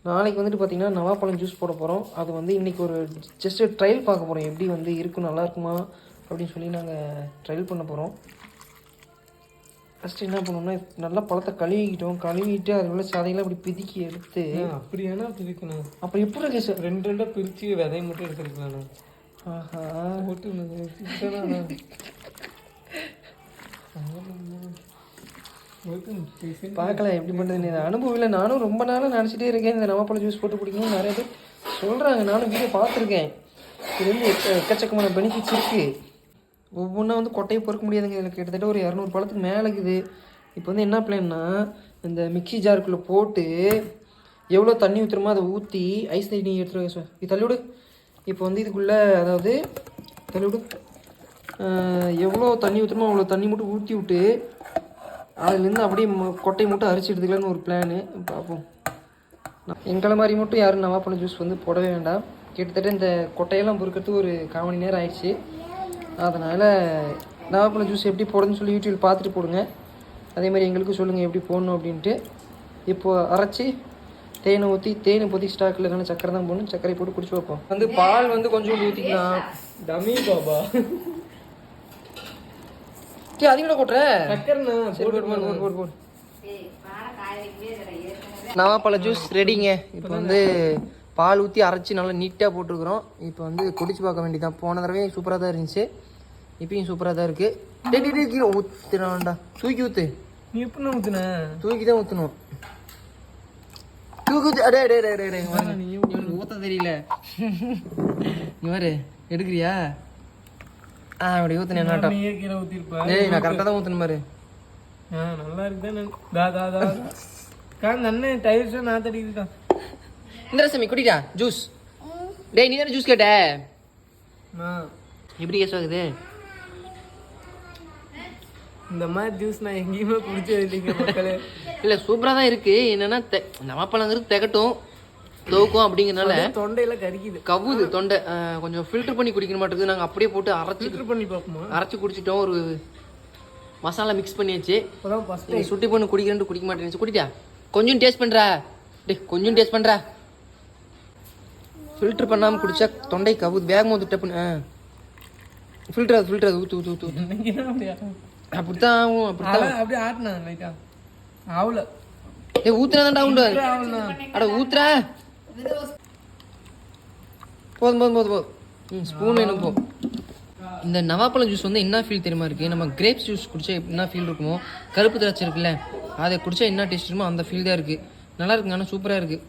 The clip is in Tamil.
நாளைக்கு வந்துட்டு பார்த்திங்கன்னா நவாப்பழம் ஜூஸ் போட போகிறோம். அது வந்து இன்றைக்கி ஒரு ஜஸ்ட்டு ட்ரையல் பார்க்க போகிறோம், எப்படி வந்து இருக்கும், நல்லா இருக்குமா அப்படின்னு சொல்லி நாங்கள் ட்ரையல் பண்ண போகிறோம். ஃபஸ்ட்டு என்ன பண்ணோம்னா நல்லா பழத்தை கழுவிட்டு அதில் உள்ள சதையெல்லாம் அப்படி பிதுக்கி எடுத்து அப்படியானா பிரிக்கணும். அப்புறம் எப்படி இருக்கு சார்? ரெண்டாக பிரித்து விதையை மட்டும் எடுத்துருக்கலாம். ஆஹா போட்டு பார்க்கலாம் எப்படி பண்ணுறதுன்னு. இது அனுபவம் இல்லை. நானும் ரொம்ப நாளாக நினச்சிட்டே இருக்கேன் இந்த நவாப்பழம் ஜூஸ் போட்டு குடிக்கணும். நிறைய பேர் சொல்கிறாங்க, நானும் வீடியோ பார்த்துருக்கேன். இது வந்து எக்கச்சக்கமான பெனிஃபிட்ஸ் இருக்குது. ஒவ்வொன்றா வந்து கொட்டையை பொறுக்க முடியாதுங்க. இதில் கிட்டத்தட்ட ஒரு 200 பழத்துக்கு மேலே இருக்குது. இப்போ வந்து என்ன பிளான்னா, இந்த மிக்சி ஜாருக்குள்ளே போட்டு எவ்வளோ தண்ணி ஊற்றுறமோ அதை ஊற்றி ஐஸ் தண்ணி எடுத்துருவாங்க சார். இது தள்ளிவிடு. இப்போ வந்து இதுக்குள்ளே அதாவது தள்ளிவிடு, எவ்வளோ தண்ணி ஊற்றுறமோ அவ்வளோ தண்ணி மட்டும் ஊற்றி விட்டு அதுலேருந்து அப்படியே கொட்டையை மட்டும் அரிச்சு எடுத்துக்கலான்னு ஒரு பிளானு. பார்ப்போம். எங்களை மாதிரி மட்டும் யாரும் நவாப்பழம் ஜூஸ் வந்து போடவே வேண்டாம். கிட்டத்தட்ட இந்த கொட்டையெல்லாம் பொறுக்கிறதுக்கு ஒரு 1/4 மணி நேரம் ஆயிடுச்சு. அதனால் நவாப்பழம் ஜூஸ் எப்படி போடுறதுன்னு சொல்லி யூடியூப் பார்த்துட்டு போடுங்க. அதேமாதிரி எங்களுக்கும் சொல்லுங்கள் எப்படி போடணும் அப்படின்ட்டு. இப்போது அரைச்சி தேனை ஊற்றி, தேனை பொதி ஸ்டாக்கில் இல்லைன்னா சக்கரை தான் போடணும். சக்கரை போட்டு குடிச்சு வைப்போம். வந்து பால் வந்து கொஞ்சம் ஊற்றிக்கலாம். டமி பாபா அதிகம் கொட்டுற நவாப்பழ ஜூஸ் ரெடிங்க. இப்போ வந்து பால் ஊற்றி அரைச்சி நல்லா நீட்டாக போட்டுருக்குறோம். இப்போ வந்து குடிச்சு பார்க்க வேண்டியதான். போன தடவை சூப்பராக தான் இருந்துச்சு, இப்பயும் சூப்பராக தான் இருக்குது. ஊற்றுறான்டா, தூக்கி ஊற்று. நீ எப்படி ஊற்றுன? தூக்கி தான் ஊற்றணும். தூக்கி ஊற்று. அடே இவனுக்கு ஊற்ற தெரியல. இவரு எடுக்கிறியா? அப்படி ஊற்றுனேன். ஏய், நான் கரெக்டாக தான் ஊற்றணும் பாரு. நல்லா இருக்குதான். டைல்ஸ் நான் தடிக்கிட்டான். இந்த ரசமி குடிடா ஜூஸ். டேய், நீ தானே ஜூஸ் கேட்ட? எப்படி கேஸ் ஆகுது? இந்த மாதிரி ஜூஸ் நான் எங்கேயுமே குடிச்சது இல்லைங்க மக்களே. இல்லை, சூப்பராக தான் இருக்குது. என்னென்னா நவாப்பழங்கிறது திகட்டும் தோக்கும் அப்படிங்கிறனால தொண்டையெல்லாம் கறிக்குது, கவுது தொண்டை. கொஞ்சம் ஃபில்டர் பண்ணி குடிக்க மாட்டேங்குது. நாங்கள் அப்படியே போட்டு ஃபில்டர் பண்ணி பார்ப்போமா? அரைச்சி குடிச்சிட்டோம். ஒரு மசாலா மிக்ஸ் பண்ணியாச்சு. சுட்டி பண்ணி குடிக்கிறேன்ட்டு குடிக்க மாட்டேன்னு குடிட்டா. கொஞ்சம் டேஸ்ட் பண்ணுறா. டே, கொஞ்சம் டேஸ்ட் பண்ணுறா. ஃபில்டர் பண்ணாமல் குடித்தா தொண்டை கவுது. வேகமாக ஊற்று டப்புன்னு. ஃபில்டர் அது ஊற்று ஊற்று ஊற்று. அப்படித்தான் ஆகும். அப்படித்தான் அப்படியே ஆட்டினா லைட்டா ஆகல. ஏ, ஊத்துனா தான்டா உண்டு. அட ஊத்துறா. போதும். ஸ்பூன் வேணும். போ. இந்த நவாப்பழம் ஜூஸ் வந்து என்ன ஃபீல் தெரியுமா இருக்குது? நம்ம கிரேப்ஸ் ஜூஸ் குடித்தா என்ன ஃபீல் இருக்குமோ, கருப்பு திராட்சை இருக்குல்ல, அதை குடித்தா என்ன டேஸ்ட் இருக்குமோ அந்த ஃபீல் தான் இருக்குது. நல்லா இருக்குங்க. ஆனால் சூப்பராக இருக்குது.